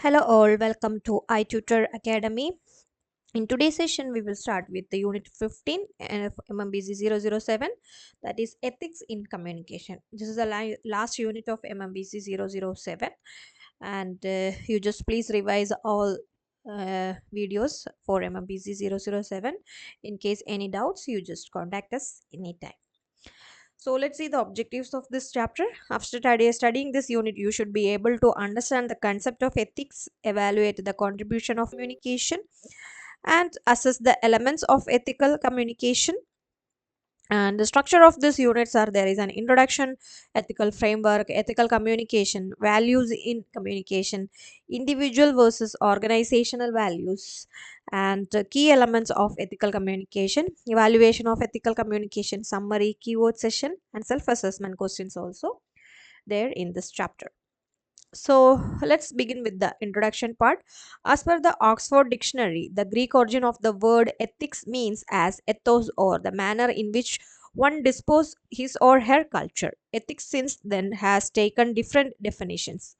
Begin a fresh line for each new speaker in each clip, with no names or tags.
Hello all, welcome to i-tutor Academy. In today's session, we will start with the unit 15 of Mmpc 007, that is ethics in communication. This is the last unit of Mmpc 007, and you just please revise all videos for Mmpc 007. In case any doubts, you just contact us anytime. So let's see the objectives of this chapter. After studying this unit, you should be able to understand the concept of ethics, evaluate the contribution of communication, and assess the elements of ethical communication. And the structure of these units are: there is an introduction, ethical framework, ethical communication, values in communication, individual versus organizational values, and key elements of ethical communication, evaluation of ethical communication, summary, keyword session, and self-assessment questions also there in this chapter. So let's begin with the introduction part. As per the Oxford Dictionary, the Greek origin of the word ethics means as ethos, or the manner in which one disposes his or her culture. Ethics since then has taken different definitions.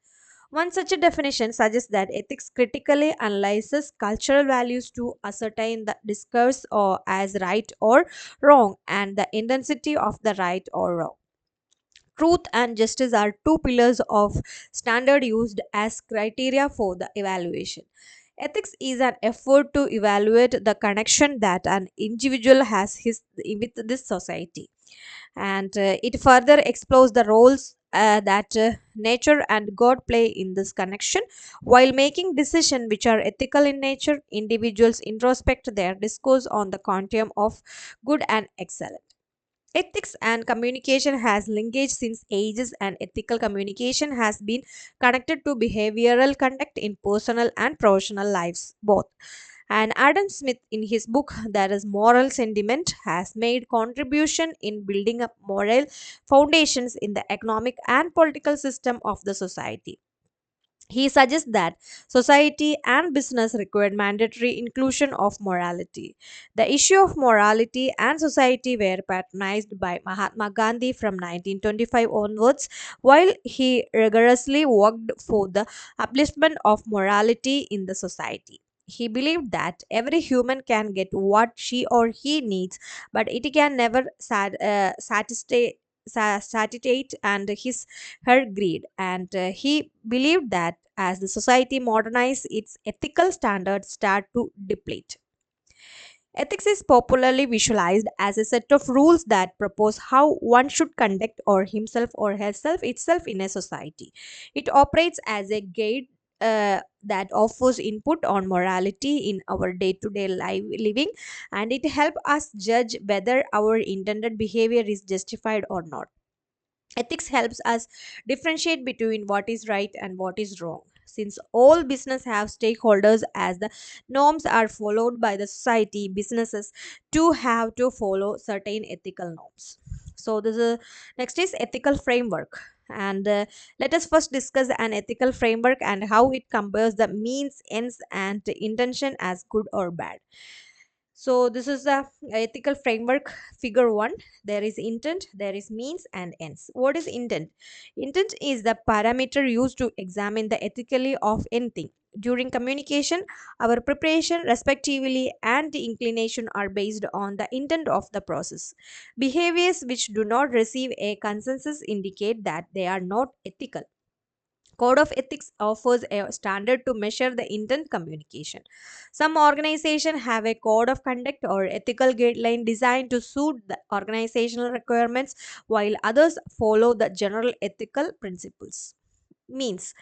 One such a definition suggests that ethics critically analyzes cultural values to ascertain the discourse or as right or wrong and the intensity of the right or wrong. Truth and justice are two pillars of standard used as criteria for the evaluation. Ethics is an effort to evaluate the connection that an individual has with this society, and it further explores the roles that nature and God play in this connection. While making decisions which are ethical in nature, individuals introspect their discourse on the continuum of good and excellent. Ethics and communication has linkage since ages, and ethical communication has been connected to behavioral conduct in personal and professional lives both. And Adam Smith, in his book There is Moral Sentiment, has made contribution in building up moral foundations in the economic and political system of the society. He suggests that society and business require mandatory inclusion of morality. The issue of morality and society were patronized by Mahatma Gandhi from 1925 onwards, while he rigorously worked for the upliftment of morality in the society. He believed that every human can get what she or he needs, but it can never satiate and his her greed. And he believed that as the society modernized, its ethical standards start to deplete. Ethics is popularly visualized as a set of rules that propose how one should conduct or himself or herself itself in a society. It operates as a guide that offers input on morality in our day-to-day living, and it helps us judge whether our intended behavior is justified or not. Ethics helps us differentiate between what is right and what is wrong. Since all business have stakeholders, as the norms are followed by the society, businesses too have to follow certain ethical norms. So this is next is ethical framework. And let us first discuss an ethical framework and how it compares the means, ends, and intention as good or bad. So this is the ethical framework figure 1. There is intent, there is means and ends. What is intent? Intent is the parameter used to examine the ethically of anything. During communication, our preparation respectively and inclination are based on the intent of the process. Behaviors which do not receive a consensus indicate that they are not ethical. Code of ethics offers a standard to measure the intent communication. Some organizations have a code of conduct or ethical guideline designed to suit the organizational requirements, while others follow the general ethical principles. Means.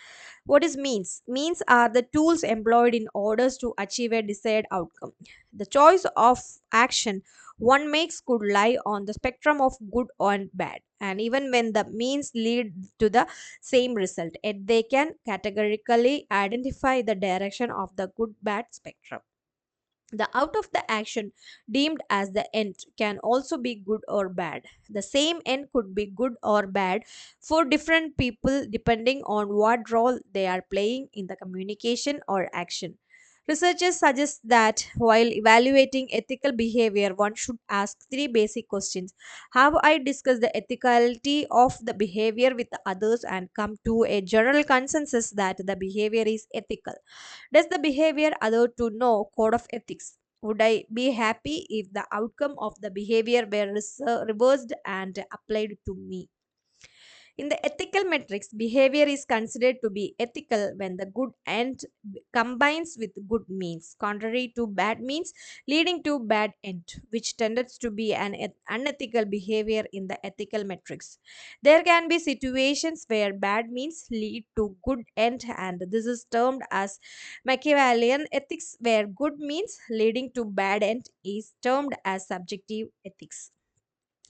What is means? Means are the tools employed in orders to achieve a desired outcome. The choice of action one makes could lie on the spectrum of good and bad, and even when the means lead to the same result, yet they can categorically identify the direction of the good bad spectrum. The out of the action deemed as the end can also be good or bad. The same end could be good or bad for different people depending on what role they are playing in the communication or action. Researchers suggest that while evaluating ethical behavior, one should ask three basic questions. Have I discussed the ethicality of the behavior with others and come to a general consensus that the behavior is ethical? Does the behavior adhere to no code of ethics? Would I be happy if the outcome of the behavior were reversed and applied to me? In the ethical metrics, behavior is considered to be ethical when the good end combines with good means, contrary to bad means, leading to bad end, which tends to be an unethical behavior in the ethical metrics. There can be situations where bad means lead to good end, and this is termed as Machiavellian ethics, where good means leading to bad end is termed as subjective ethics.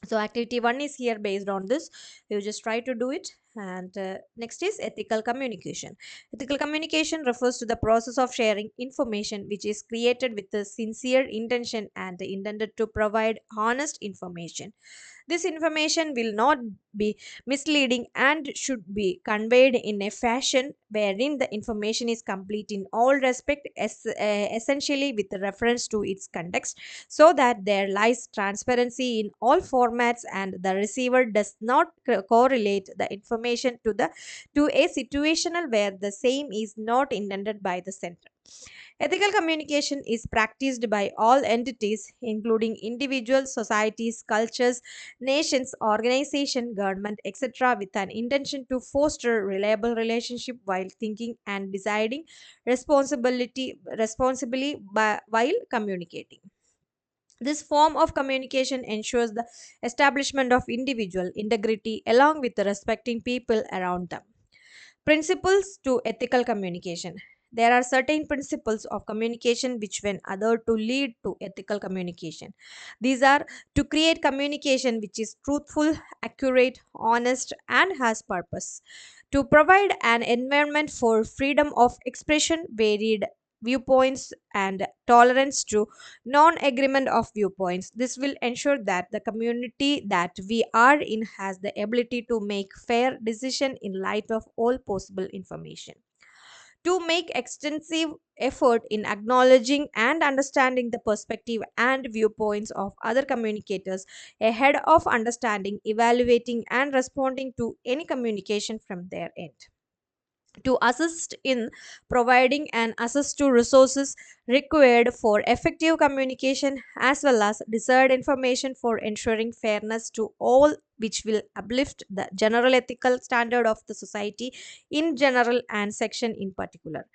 So activity 1 is here based on this. You just try to do it. And next is ethical communication. Ethical communication refers to the process of sharing information which is created with a sincere intention and intended to provide honest information. This information will not be misleading and should be conveyed in a fashion wherein the information is complete in all respect, essentially with reference to its context, so that there lies transparency in all formats and the receiver does not correlate the information to a situational where the same is not intended by the sender. Ethical communication is practiced by all entities, including individuals, societies, cultures, nations, organizations, government, etc., with an intention to foster reliable relationship while thinking and deciding responsibly while communicating. This form of communication ensures the establishment of individual integrity along with respecting people around them. Principles to ethical communication. There are certain principles of communication which, when other, to lead to ethical communication. These are to create communication which is truthful, accurate, honest, and has purpose. To provide an environment for freedom of expression, varied viewpoints, and tolerance to non agreement of viewpoints. This will ensure that the community that we are in has the ability to make fair decision in light of all possible information. To make extensive effort in acknowledging and understanding the perspective and viewpoints of other communicators ahead of understanding, evaluating, and responding to any communication from their end. To assist in providing and access to resources required for effective communication as well as desired information for ensuring fairness to all, which will uplift the general ethical standard of the society in general and section in particular.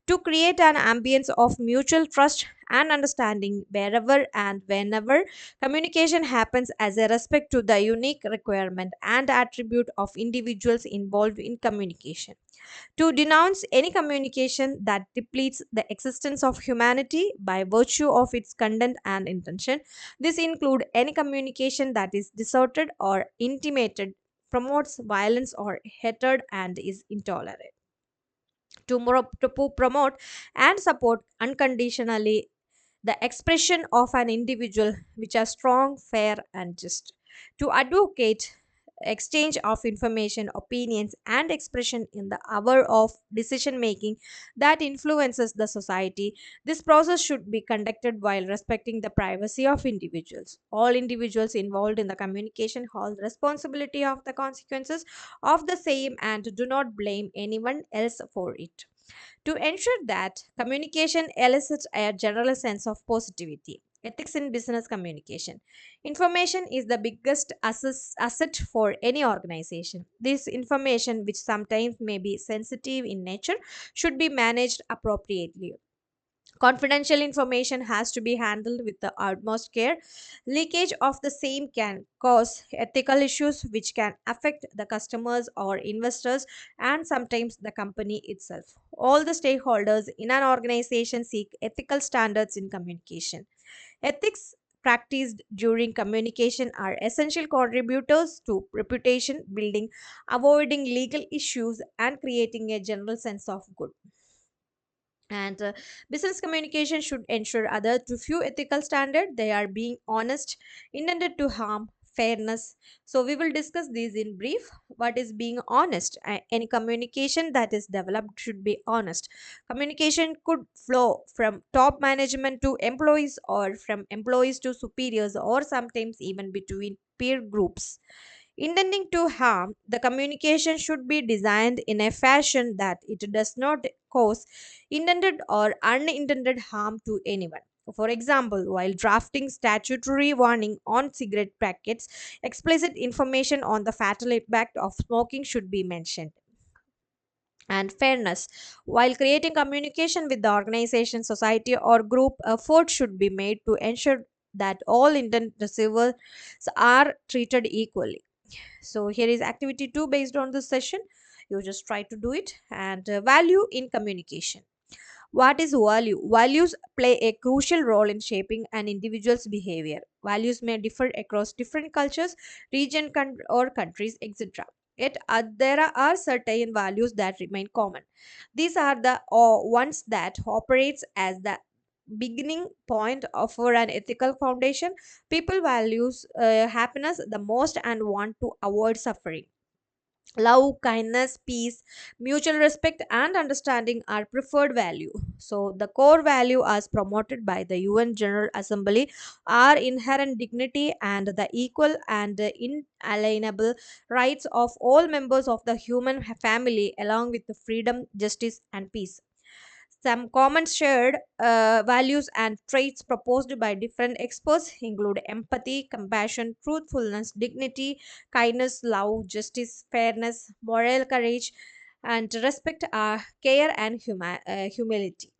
To create an ambience of mutual trust and understanding wherever and whenever communication happens as a respect to the unique requirement and attribute of individuals involved in communication. To denounce any communication that depletes the existence of humanity by virtue of its content and intention. This include any communication that is distorted or intimated, promotes violence or hatred, and is intolerant. To promote and support unconditionally the expression of an individual which are strong, fair, and just. To advocate exchange of information, opinions, and expression in the hour of decision making that influences the society. This process should be conducted while respecting the privacy of individuals. All individuals involved in the communication hold responsibility of the consequences of the same and do not blame anyone else for it. To ensure that communication elicits a general sense of positivity. Ethics in business communication. Information is the biggest asset for any organization. This information, which sometimes may be sensitive in nature, should be managed appropriately. Confidential information has to be handled with the utmost care. Leakage of the same can cause ethical issues which can affect the customers or investors and sometimes the company itself. All the stakeholders in an organization seek ethical standards in communication. Ethics practiced during communication are essential contributors to reputation building, avoiding legal issues, and creating a general sense of good. And business communication should ensure other to few ethical standard. They are being honest, intended to harm, fairness. So we will discuss these in brief. What is being honest? Any communication that is developed should be honest. Communication could flow from top management to employees, or from employees to superiors, or sometimes even between peer groups. Intending to harm, the communication should be designed in a fashion that it does not cause intended or unintended harm to anyone. For example, while drafting statutory warning on cigarette packets, explicit information on the fatal impact of smoking should be mentioned. And fairness. While creating communication with the organization, society, or group, effort should be made to ensure that all intended receivers are treated equally. So here is activity 2 based on this session. You just try to do it. And value in communication. What is value? Values play a crucial role in shaping an individual's behavior. Values may differ across different cultures, or countries, etc. Yet there are certain values that remain common. These are the ones that operates as the beginning point of for an ethical foundation. People values happiness the most and want to avoid suffering. Love, kindness, peace, mutual respect, and understanding are preferred value. So the core value as promoted by the UN General Assembly are inherent dignity and the equal and inalienable rights of all members of the human family, along with the freedom, justice, and peace. Some common shared values and traits proposed by different experts include empathy, compassion, truthfulness, dignity, kindness, love, justice, fairness, moral courage, and respect, care, and humility.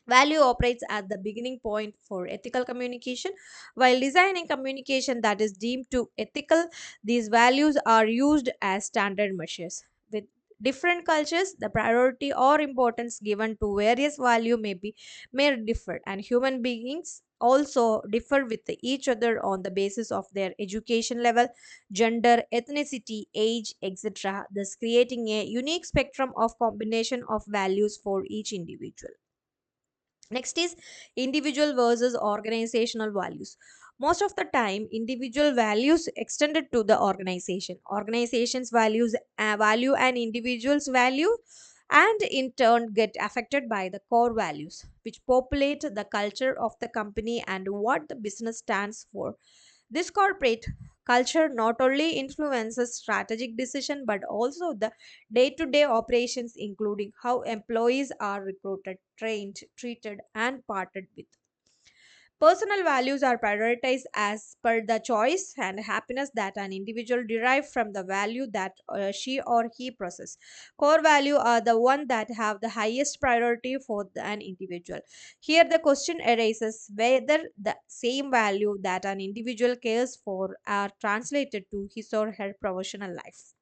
Value operates at the beginning point for ethical communication. While designing communication that is deemed to ethical, these values are used as standard measures. With different cultures, the priority or importance given to various value may differ, and human beings also differ with each other on the basis of their education level, gender, ethnicity, age, etc., thus creating a unique spectrum of combination of values for each individual. Next is individual versus organizational values. Most of the time, individual values extended to the organization. Organizations values value an individual's value, and in turn get affected by the core values, which populate the culture of the company and what the business stands for. This corporate culture not only influences strategic decision but also the day-to-day operations, including how employees are recruited, trained, treated, and partnered with. Personal values are prioritized as per the choice and happiness that an individual derive from the value that she or he possesses. Core value are the one that have the highest priority for an individual. Here the question arises whether the same value that an individual cares for are translated to his or her professional life.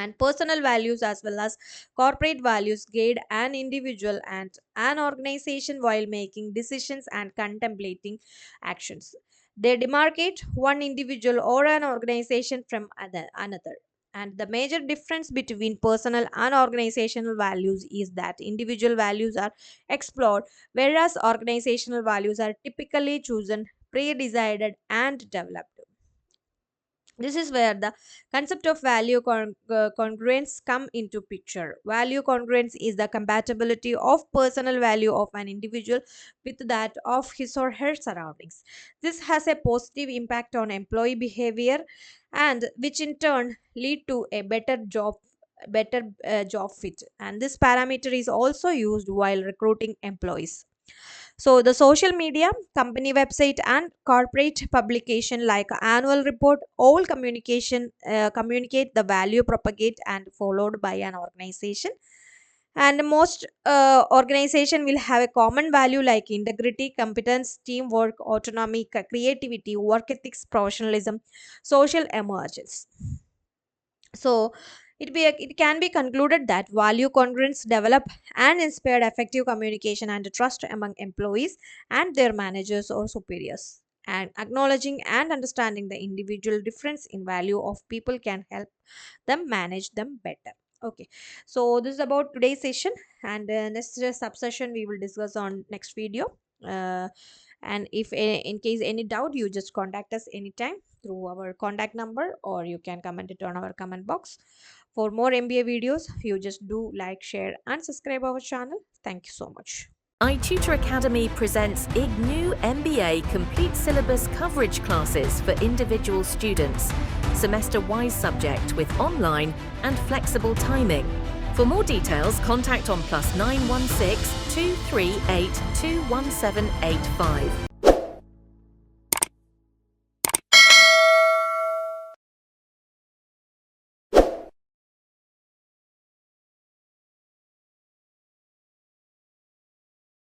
And personal values as well as corporate values guide an individual and an organization while making decisions and contemplating actions. They demarcate one individual or an organization from another. And the major difference between personal and organizational values is that individual values are explored, whereas organizational values are typically chosen, pre-decided, and developed. This is where the concept of value congruence come into picture. Value congruence is the compatibility of personal value of an individual with that of his or her surroundings. This has a positive impact on employee behavior, and which in turn lead to a better job fit, and this parameter is also used while recruiting employees. So the social media, company website, and corporate publication like annual report all communicate the value propagate and followed by an organization. And most organization will have a common value like integrity, competence, teamwork, autonomy, creativity, work ethics, professionalism, social emergence. So it can be concluded that value congruence develop and inspired effective communication and trust among employees and their managers or superiors. And acknowledging and understanding the individual difference in value of people can help them manage them better. Okay, so this is about today's session, and next subsession we will discuss on next video. Uh, And if in case any doubt, you just contact us anytime through our contact number, or you can comment it on our comment box. For more MBA videos, you just do like, share and subscribe our channel. Thank you so much.
i-tutor Academy presents Ignou Mba complete syllabus coverage classes for individual students, semester-wise subject with online and flexible timing. For more details, contact on +916 238 21785.